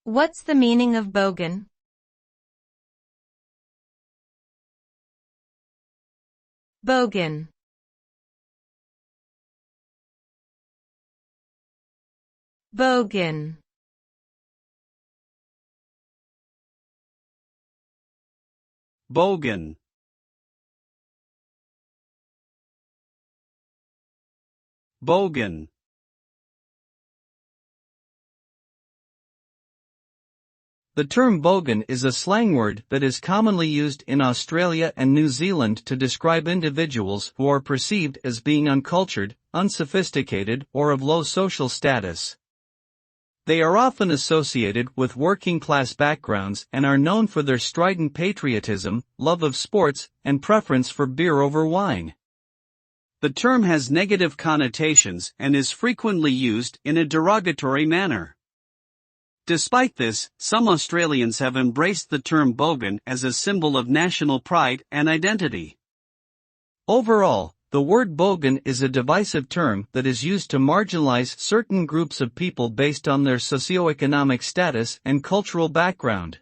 What's the meaning of bogan? Bogan. Bogan. Bogan. Bogan. The term bogan is a slang word that is commonly used in Australia and New Zealand to describe individuals who are perceived as being uncultured, unsophisticated, or of low social status. They are often associated with working-class backgrounds and are known for their strident patriotism, love of sports, and preference for beer over wine. The term has negative connotations and is frequently used in a derogatory manner. Despite this, some Australians have embraced the term bogan as a symbol of national pride and identity. Overall, the word bogan is a divisive term that is used to marginalize certain groups of people based on their socioeconomic status and cultural background.